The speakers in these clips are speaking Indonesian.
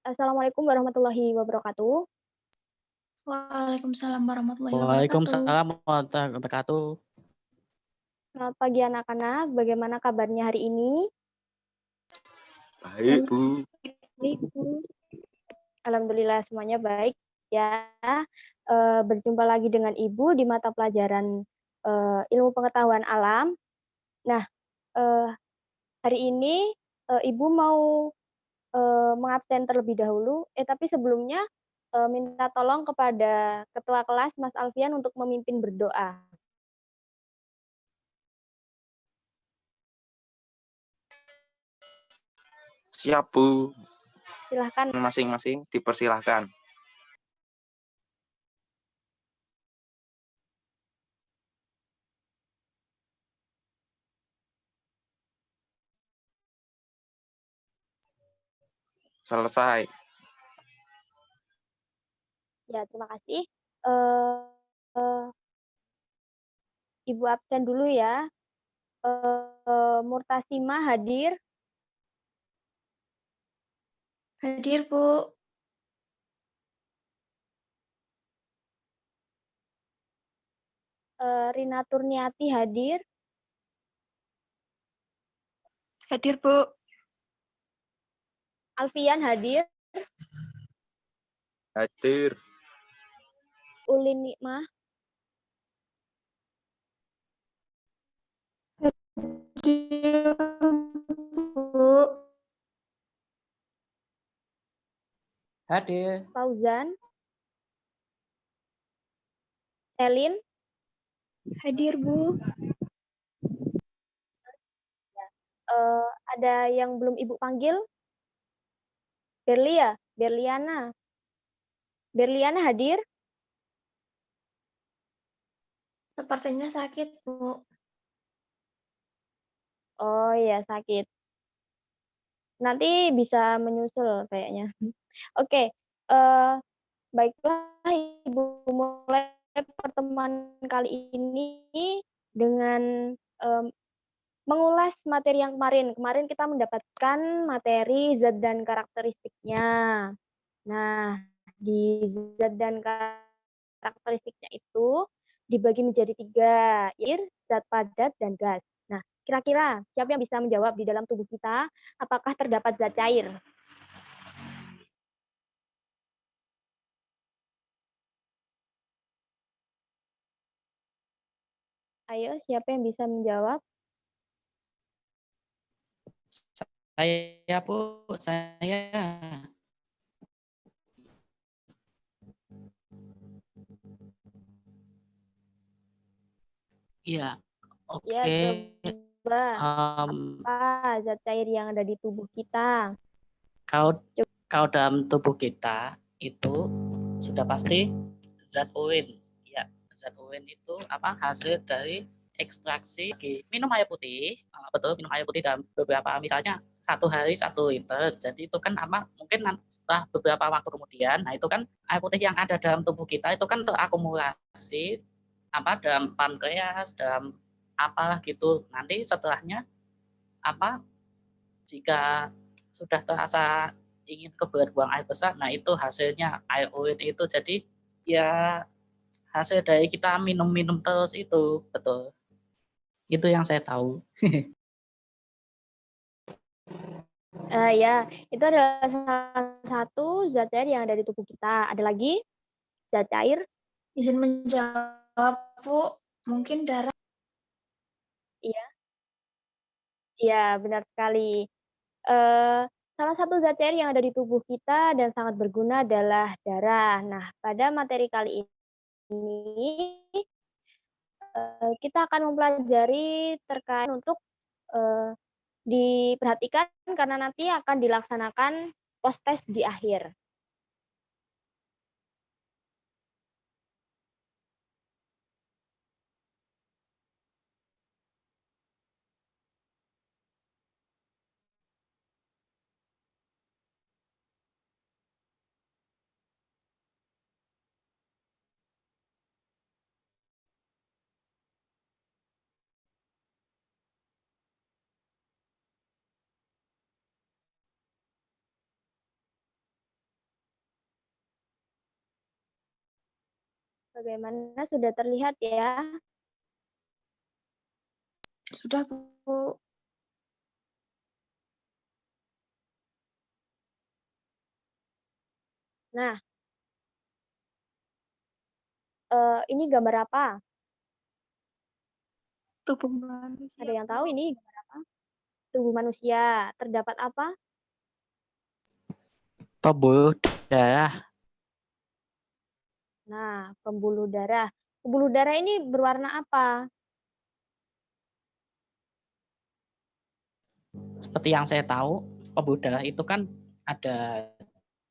Assalamualaikum warahmatullahi wabarakatuh. Waalaikumsalam warahmatullahi wabarakatuh. Waalaikumsalam warahmatullahi wabarakatuh. Selamat pagi anak-anak, bagaimana kabarnya hari ini? Baik, Bu. Baik, Bu. Alhamdulillah semuanya baik ya. Berjumpa lagi dengan Ibu di mata pelajaran ilmu pengetahuan alam. Nah, hari ini Ibu mau mengabsen terlebih dahulu. Tapi sebelumnya minta tolong kepada Ketua Kelas Mas Alfian untuk memimpin berdoa. Siap, Bu. Silahkan. Masing-masing dipersilahkan. Selesai. Ya, terima kasih. Ibu absen dulu ya. Murtasimah hadir. Hadir, Bu. Rina Turniati hadir. Hadir, Bu. Alfian hadir. Hadir. Ulin Nikmah. Hadir, Bu. Hadir. Fauzan. Selin. Hadir, Bu. Ada yang belum Ibu panggil? Berlia, Berliana. Berliana hadir? Sepertinya sakit, Bu. Oh iya, sakit. Nanti bisa menyusul kayaknya. Oke, baiklah Ibu, mulai pertemuan kali ini dengan mengulas materi yang kemarin. Kemarin kita mendapatkan materi zat dan karakteristiknya. Nah, di zat dan karakteristiknya itu dibagi menjadi 3, air, zat padat, dan gas. Nah, kira-kira siapa yang bisa menjawab di dalam tubuh kita apakah terdapat zat cair? Ayo, siapa yang bisa menjawab? Saya, Bu. Saya. Iya. Oke. Ya, coba apa zat cair yang ada di tubuh kita? Kalau dalam tubuh kita itu sudah pasti zat urin. Ya, zat urin itu hasil dari ekstraksi minum air putih. Betul, minum air putih dalam beberapa, misalnya 1 hari 1 liter. Jadi itu kan mungkin setelah beberapa waktu kemudian, nah itu kan air putih yang ada dalam tubuh kita itu kan terakumulasi dalam pankreas, dalam apalah gitu. Nanti setelahnya jika sudah terasa ingin kebelet buang air besar, nah itu hasilnya air urin itu. Jadi ya hasil dari kita minum-minum terus itu, betul. Itu yang saya tahu. Ya, itu adalah salah satu zat cair yang ada di tubuh kita. Ada lagi zat cair? Izin menjawab, Bu. Mungkin darah. Iya. Iya, benar sekali. Salah satu zat cair yang ada di tubuh kita dan sangat berguna adalah darah. Nah, pada materi kali ini kita akan mempelajari terkait untuk diperhatikan karena nanti akan dilaksanakan post test di akhir. Bagaimana, sudah terlihat ya? Sudah, Bu. Nah, ini gambar apa? Tubuh manusia, Ada yang tahu Bu. ini gambar apa? Tubuh manusia. Terdapat apa? Pembuluh darah. Nah, pembuluh darah. Pembuluh darah ini berwarna apa? Seperti yang saya tahu, pembuluh darah itu kan ada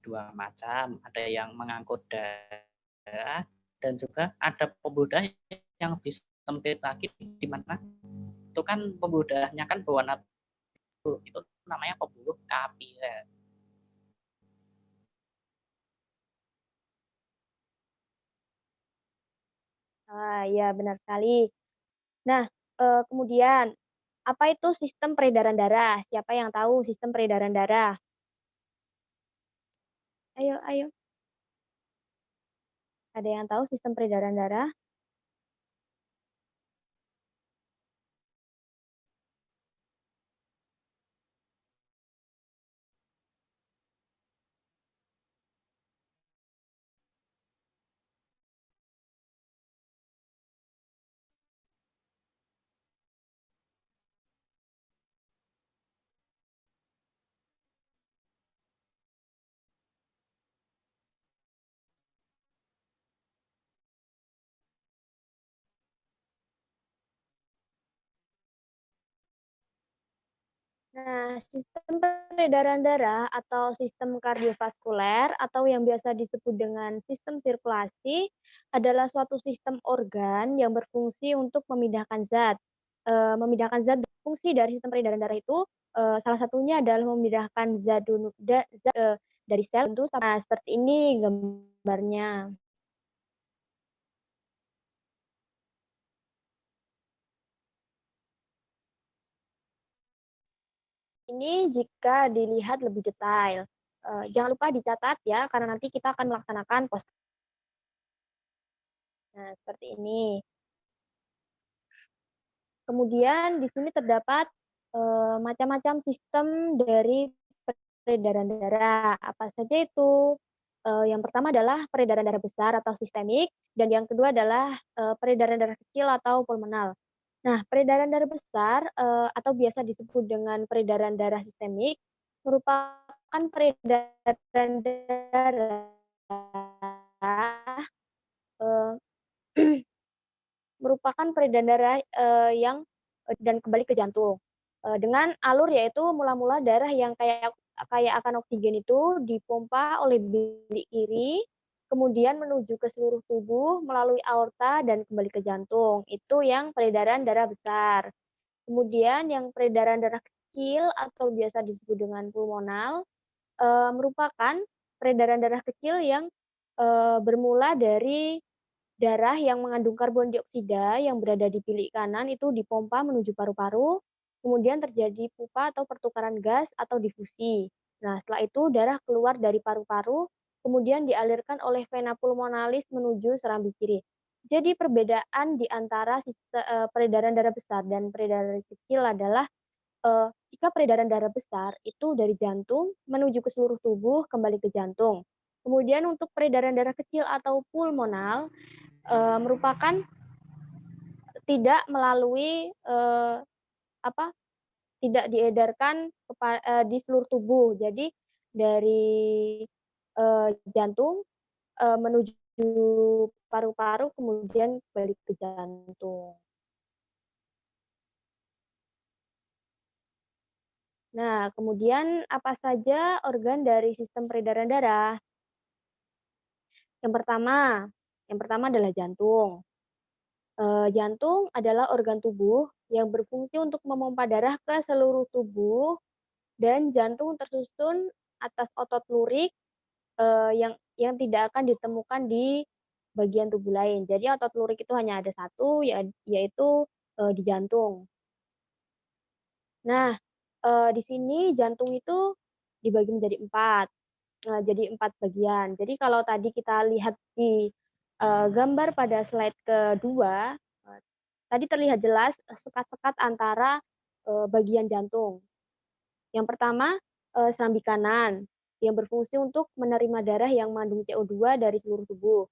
dua macam, ada yang mengangkut darah dan juga ada pembuluh darah yang lebih sempit lagi, di mana itu kan pembuluh darahnya kan berwarna biru, itu namanya pembuluh kapiler. Ya benar sekali. Nah, kemudian apa itu sistem peredaran darah? Siapa yang tahu sistem peredaran darah? Ayo, ayo. Ada yang tahu sistem peredaran darah? Nah, sistem peredaran darah atau sistem kardiovaskuler atau yang biasa disebut dengan sistem sirkulasi adalah suatu sistem organ yang berfungsi untuk memindahkan zat. Memindahkan zat, fungsi dari sistem peredaran darah itu salah satunya adalah memindahkan zat dari sel tentu. Nah, seperti ini gambarnya. Ini jika dilihat lebih detail. Jangan lupa dicatat ya, karena nanti kita akan melaksanakan post. Nah, seperti ini. Kemudian di sini terdapat macam-macam sistem dari peredaran darah. Apa saja itu? Yang pertama adalah peredaran darah besar atau sistemik, dan yang kedua adalah peredaran darah kecil atau pulmonal. Nah, peredaran darah besar atau biasa disebut dengan peredaran darah sistemik merupakan peredaran darah eh, merupakan peredaran darah yang dan kembali ke jantung. Dengan alur yaitu mula-mula darah yang kayak kayak akan oksigen itu dipompa oleh bilik kiri, kemudian menuju ke seluruh tubuh melalui aorta dan kembali ke jantung. Itu yang peredaran darah besar. Kemudian yang peredaran darah kecil atau biasa disebut dengan pulmonal merupakan peredaran darah kecil yang bermula dari darah yang mengandung karbon dioksida yang berada di bilik kanan itu dipompa menuju paru-paru, kemudian terjadi pupa atau pertukaran gas atau difusi. Nah, setelah itu darah keluar dari paru-paru, kemudian dialirkan oleh vena pulmonalis menuju serambi kiri. Jadi perbedaan di antara peredaran darah besar dan peredaran kecil adalah jika peredaran darah besar itu dari jantung menuju ke seluruh tubuh kembali ke jantung. Kemudian untuk peredaran darah kecil atau pulmonal merupakan tidak melalui apa tidak diedarkan di seluruh tubuh. Jadi dari jantung menuju paru-paru kemudian balik ke jantung. Nah, kemudian apa saja organ dari sistem peredaran darah? Yang pertama, yang pertama adalah jantung. Jantung adalah organ tubuh yang berfungsi untuk memompa darah ke seluruh tubuh dan jantung tersusun atas otot lurik yang tidak akan ditemukan di bagian tubuh lain. Jadi otot lurik itu hanya ada satu, yaitu di jantung. Nah, di sini jantung itu dibagi menjadi empat. Jadi 4 bagian. Jadi kalau tadi kita lihat di Gambar pada slide kedua, tadi terlihat jelas sekat-sekat antara, bagian jantung. Yang pertama, serambi kanan, yang berfungsi untuk menerima darah yang mengandung CO2 dari seluruh tubuh.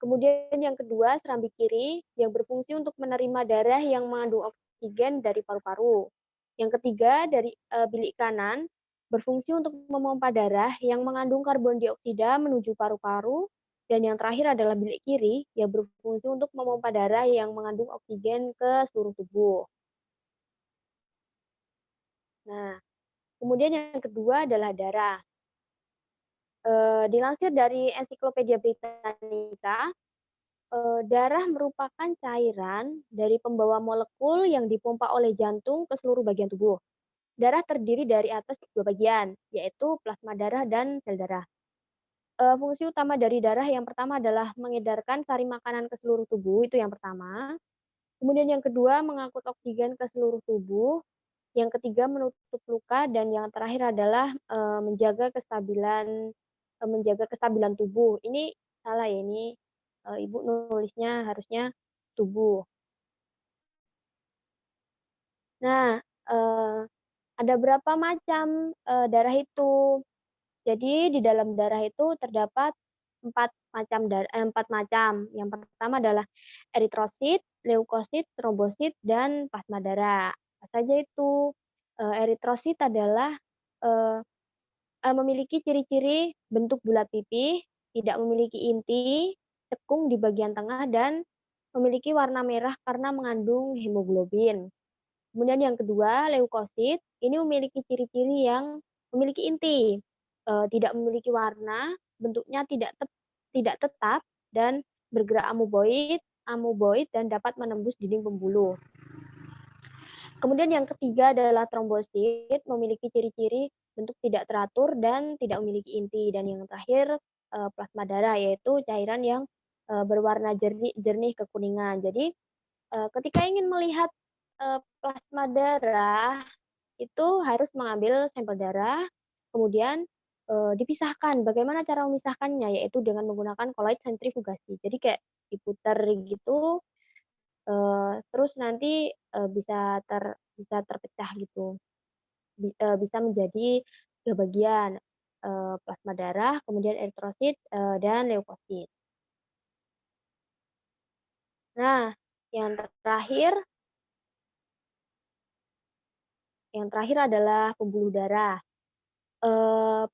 Kemudian yang kedua, serambi kiri, yang berfungsi untuk menerima darah yang mengandung oksigen dari paru-paru. Yang ketiga, dari bilik kanan, berfungsi untuk memompa darah yang mengandung karbon dioksida menuju paru-paru. Dan yang terakhir adalah bilik kiri, yang berfungsi untuk memompa darah yang mengandung oksigen ke seluruh tubuh. Nah, kemudian yang kedua adalah darah. Dilansir dari Ensiklopedia Britannica, darah merupakan cairan dari pembawa molekul yang dipompa oleh jantung ke seluruh bagian tubuh. Darah terdiri dari atas dua bagian, yaitu plasma darah dan sel darah. Fungsi utama dari darah yang pertama adalah mengedarkan sari makanan ke seluruh tubuh, itu yang pertama. Kemudian yang kedua, mengangkut oksigen ke seluruh tubuh. Yang ketiga, menutup luka. Dan yang terakhir adalah menjaga kestabilan tubuh. Ini salah ya, ini Ibu nulisnya harusnya tubuh. Nah, ada berapa macam darah itu? Jadi di dalam darah itu terdapat 4 macam. Yang pertama adalah eritrosit, leukosit, trombosit, dan plasma darah. Apa saja itu? Eritrosit adalah memiliki ciri-ciri bentuk bulat pipih, tidak memiliki inti, cekung di bagian tengah, dan memiliki warna merah karena mengandung hemoglobin. Kemudian yang kedua, leukosit, ini memiliki ciri-ciri yang memiliki inti, tidak memiliki warna, bentuknya tidak tetap, dan bergerak amoeboid dan dapat menembus dinding pembuluh. Kemudian yang ketiga adalah trombosit, memiliki ciri-ciri bentuk tidak teratur dan tidak memiliki inti. Dan yang terakhir, plasma darah, yaitu cairan yang berwarna jernih kekuningan. Jadi ketika ingin melihat plasma darah, itu harus mengambil sampel darah, kemudian dipisahkan. Bagaimana cara memisahkannya? Yaitu dengan menggunakan colloid sentrifugasi. Jadi kayak diputar gitu, terus nanti bisa terpecah gitu, bisa menjadi 3 bagian, plasma darah, kemudian eritrosit, dan leukosit. Nah, yang terakhir adalah pembuluh darah.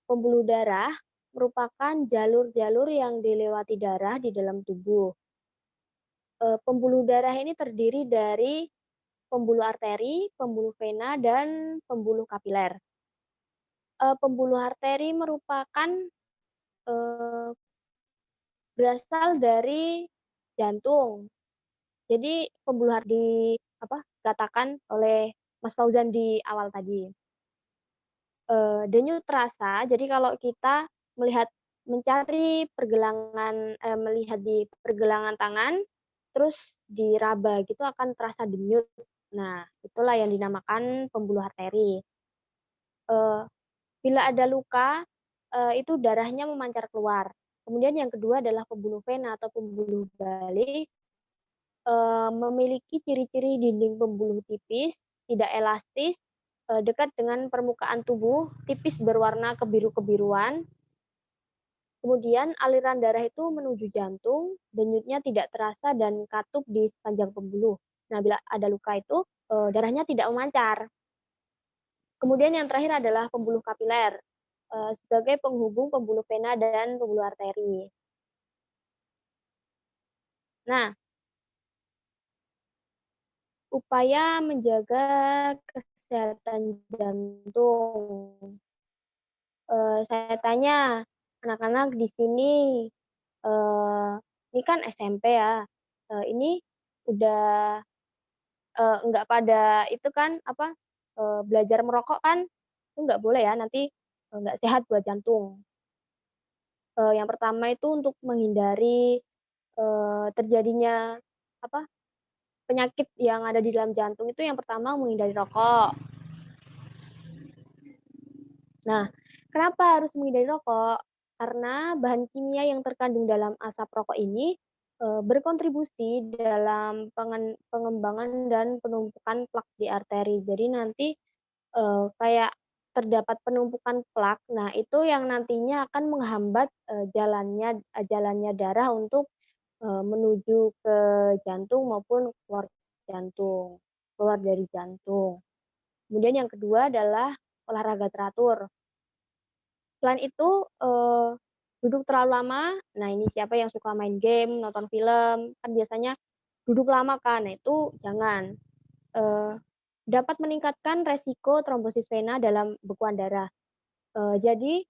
Pembuluh darah merupakan jalur-jalur yang dilewati darah di dalam tubuh. Pembuluh darah ini terdiri dari pembuluh arteri, pembuluh vena, dan pembuluh kapiler. Pembuluh arteri merupakan berasal dari jantung. Jadi pembuluh dikatakan oleh Mas Fauzan di awal tadi. Denyut rasa, jadi kalau kita melihat di pergelangan tangan, terus diraba gitu akan terasa denyut. Nah, itulah yang dinamakan pembuluh arteri. Bila ada luka, itu darahnya memancar keluar. Kemudian yang kedua adalah pembuluh vena atau pembuluh balik, memiliki ciri-ciri dinding pembuluh tipis, tidak elastis, dekat dengan permukaan tubuh, tipis berwarna kebiru-kebiruan. Kemudian aliran darah itu menuju jantung, denyutnya tidak terasa dan katup di sepanjang pembuluh. Nah, bila ada luka itu, darahnya tidak memancar. Kemudian yang terakhir adalah pembuluh kapiler, sebagai penghubung pembuluh vena dan pembuluh arteri. Nah, upaya menjaga kesehatan jantung. Saya tanya anak-anak di sini, ini kan SMP ya, ini udah nggak pada itu kan belajar merokok kan itu nggak boleh ya, nanti nggak sehat buat jantung. Yang pertama itu untuk menghindari terjadinya penyakit yang ada di dalam jantung, itu yang pertama menghindari rokok. Nah, kenapa harus menghindari rokok? Karena bahan kimia yang terkandung dalam asap rokok ini berkontribusi dalam pengembangan dan penumpukan plak di arteri. Jadi nanti, kayak terdapat penumpukan plak, nah itu yang nantinya akan menghambat, jalannya darah untuk, menuju ke jantung maupun jantung, keluar dari jantung. Kemudian yang kedua adalah olahraga teratur. Selain itu, duduk terlalu lama, nah ini siapa yang suka main game, nonton film, kan biasanya duduk lama kan, nah itu jangan. Dapat meningkatkan resiko trombosis vena dalam bekuan darah. Jadi,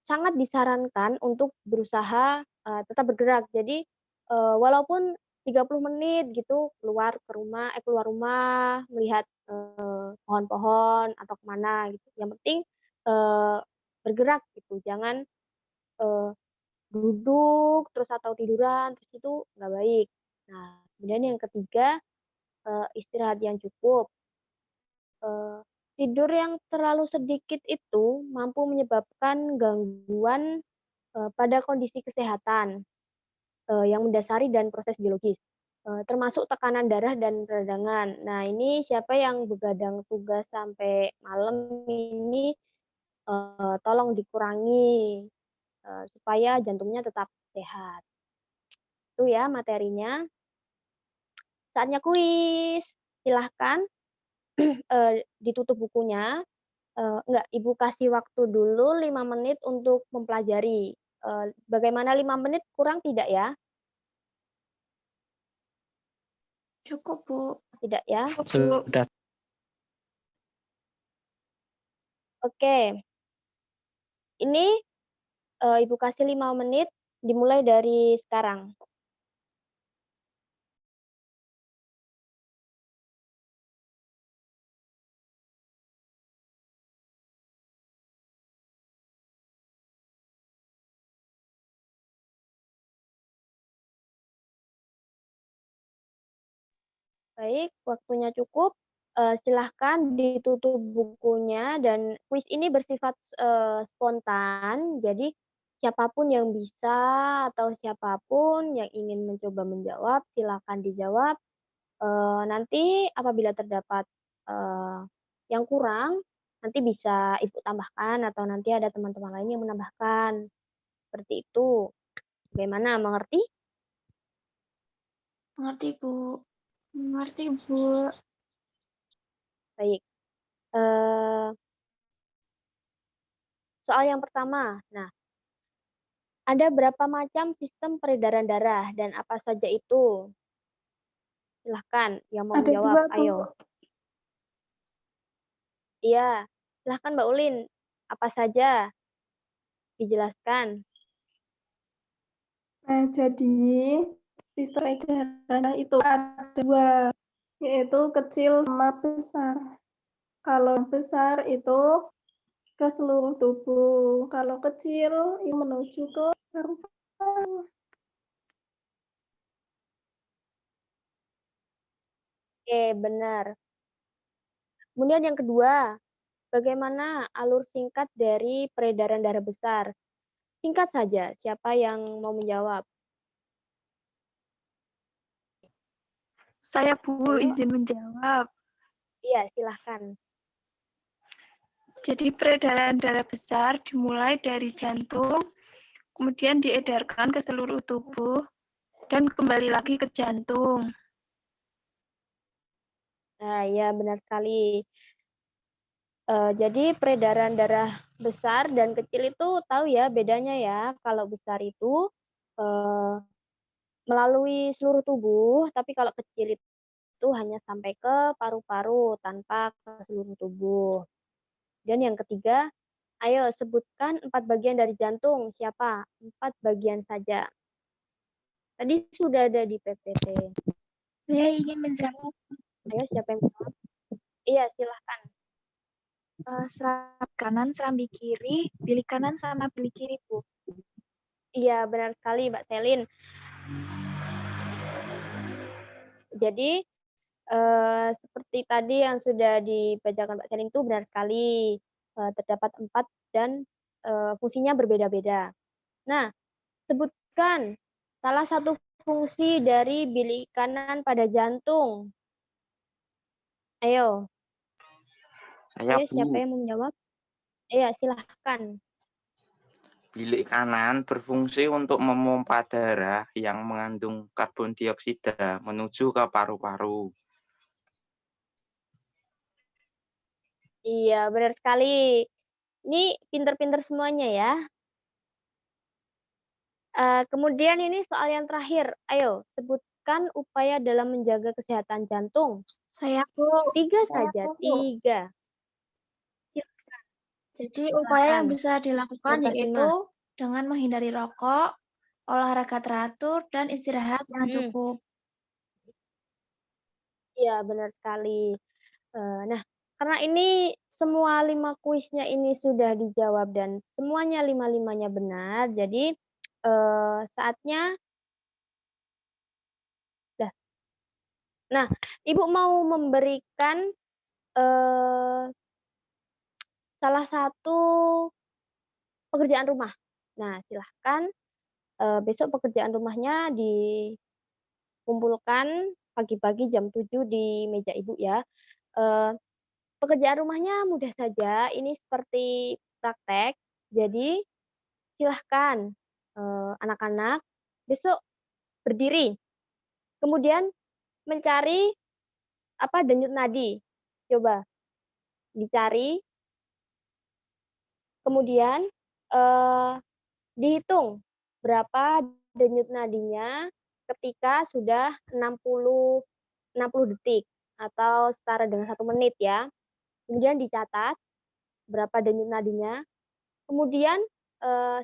sangat disarankan untuk berusaha, tetap bergerak. Jadi, walaupun 30 menit gitu keluar rumah, melihat, pohon-pohon atau kemana gitu, yang penting, eee, bergerak gitu, jangan, eee, duduk terus atau tiduran, terus itu nggak baik. Nah, kemudian yang ketiga, istirahat yang cukup. Eee, Tidur yang terlalu sedikit itu mampu menyebabkan gangguan, pada kondisi kesehatan, yang mendasari dan proses biologis, termasuk tekanan darah dan peradangan. Nah, ini siapa yang begadang tugas sampai malam ini, tolong dikurangi, supaya jantungnya tetap sehat. Itu ya materinya. Saatnya kuis. Silahkan, ditutup bukunya. Enggak, Ibu kasih waktu dulu 5 menit untuk mempelajari. Bagaimana 5 menit, kurang tidak ya? Cukup, Bu. Tidak ya? Sudah. Oke. Ini, Ibu kasih 5 menit, dimulai dari sekarang. Baik, waktunya cukup, silahkan ditutup bukunya dan kuis ini bersifat, spontan, jadi siapapun yang bisa atau siapapun yang ingin mencoba menjawab, silakan dijawab. Nanti apabila terdapat, eee, yang kurang, nanti bisa Ibu tambahkan atau nanti ada teman-teman lain yang menambahkan, seperti itu. Bagaimana, mengerti? Mengerti, Bu. Mengerti, Bu. Baik. Soal yang pertama. Nah, ada berapa macam sistem peredaran darah dan apa saja itu? Silahkan yang mau Ada menjawab, 2, Bu. ayo. Iya, silahkan Mbak Ulin, apa saja? Dijelaskan. Nah, jadi sistem edaran itu ada 2, yaitu kecil sama besar. Kalau besar itu ke seluruh tubuh, kalau kecil itu menuju ke paru-paru. Oke, benar. Kemudian yang kedua, bagaimana alur singkat dari peredaran darah besar? Singkat saja, siapa yang mau menjawab? Saya, Bu, Ayo. izin menjawab. Iya, silahkan. Jadi peredaran darah besar dimulai dari jantung, kemudian diedarkan ke seluruh tubuh, dan kembali lagi ke jantung. Nah, ya benar sekali. Jadi peredaran darah besar dan kecil itu tahu ya bedanya ya. Kalau besar itu, eee, melalui seluruh tubuh, tapi kalau kecil itu hanya sampai ke paru-paru tanpa ke seluruh tubuh. Dan yang ketiga, ayo sebutkan 4 bagian dari jantung, siapa? 4 bagian saja. Tadi sudah ada di PPT. Saya ingin menjawab. Ayo siapa yang menjawab? Iya, silahkan. Serambi kanan, serambi kiri, bilik kanan sama bilik kiri, Bu. Iya, benar sekali Mbak Selin. Jadi, seperti tadi yang sudah dibacakan Mbak Selin itu benar sekali, terdapat 4 dan, fungsinya berbeda-beda. Nah, sebutkan salah satu fungsi dari bilik kanan pada jantung? Ayo, Saya siapa Bu. yang mau menjawab? Iya, silahkan. Bilik kanan berfungsi untuk memompa darah yang mengandung karbon dioksida menuju ke paru-paru. Iya, benar sekali. Ini pinter-pinter semuanya ya. Kemudian ini soal yang terakhir. Ayo, sebutkan upaya dalam menjaga kesehatan jantung. Saya Bu. 3 saja, Aku, Bu. 3. Jadi upaya yang Silakan. bisa dilakukan Dr. yaitu Imah. dengan menghindari rokok, olahraga teratur, dan istirahat yang cukup. Iya, benar sekali. Nah, karena ini semua 5 kuisnya ini sudah dijawab dan semuanya 5-5-nya benar, jadi saatnya dah. Nah, Ibu mau memberikan salah satu pekerjaan rumah. Nah, silahkan besok pekerjaan rumahnya dikumpulkan pagi-pagi jam 7 di meja Ibu ya. Pekerjaan rumahnya mudah saja, ini seperti praktek. Jadi silahkan anak-anak besok berdiri, kemudian mencari denyut nadi. Coba dicari, kemudian dihitung berapa denyut nadinya ketika sudah 60 detik atau setara dengan 1 menit ya. Kemudian dicatat berapa denyut nadinya. Kemudian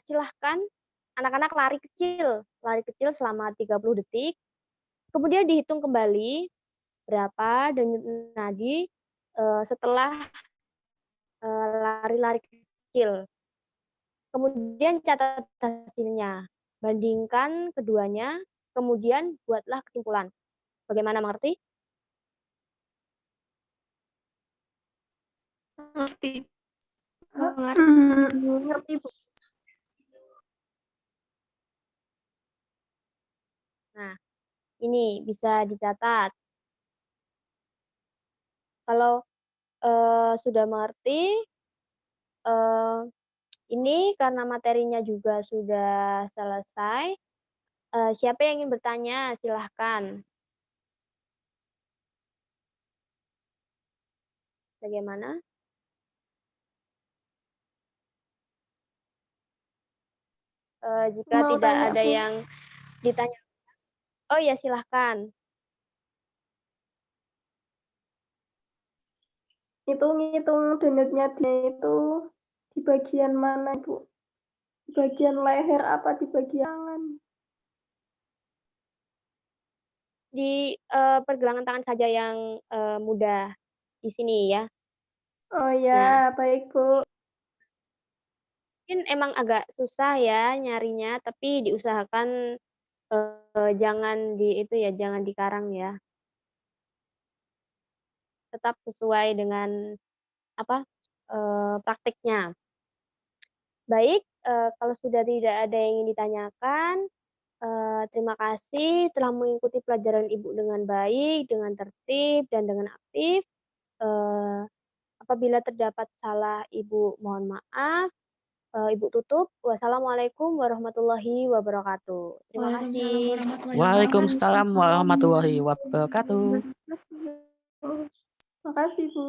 silahkan anak-anak lari kecil selama 30 detik. Kemudian dihitung kembali berapa denyut nadi setelah lari-lari kecil. Kemudian catat hasilnya, bandingkan keduanya, kemudian buatlah kesimpulan. Bagaimana, mengerti? Ngerti. Ngerti, Bu. Nah, ini bisa dicatat. Kalau sudah mengerti, ini karena materinya juga sudah selesai. Siapa yang ingin bertanya? Silahkan. Bagaimana? Jika Mau tidak tanya, ada Bu. yang ditanya, oh ya silahkan. Itu ngitung denyutnya dia itu di bagian mana, Bu? Di bagian leher apa di bagian tangan? Di pergelangan tangan saja yang mudah di sini ya. Oh Nah, ya, baik, Bu. mungkin emang agak susah ya nyarinya, tapi diusahakan jangan jangan dikarang ya. Tetap sesuai dengan praktiknya. Baik, kalau sudah tidak ada yang ingin ditanyakan, terima kasih telah mengikuti pelajaran Ibu dengan baik, dengan tertib, dan dengan aktif. Apabila terdapat salah Ibu mohon maaf. Ibu tutup. Wassalamualaikum warahmatullahi wabarakatuh. Terima kasih. Waalaikumsalam warahmatullahi wabarakatuh. Terima kasih, Bu.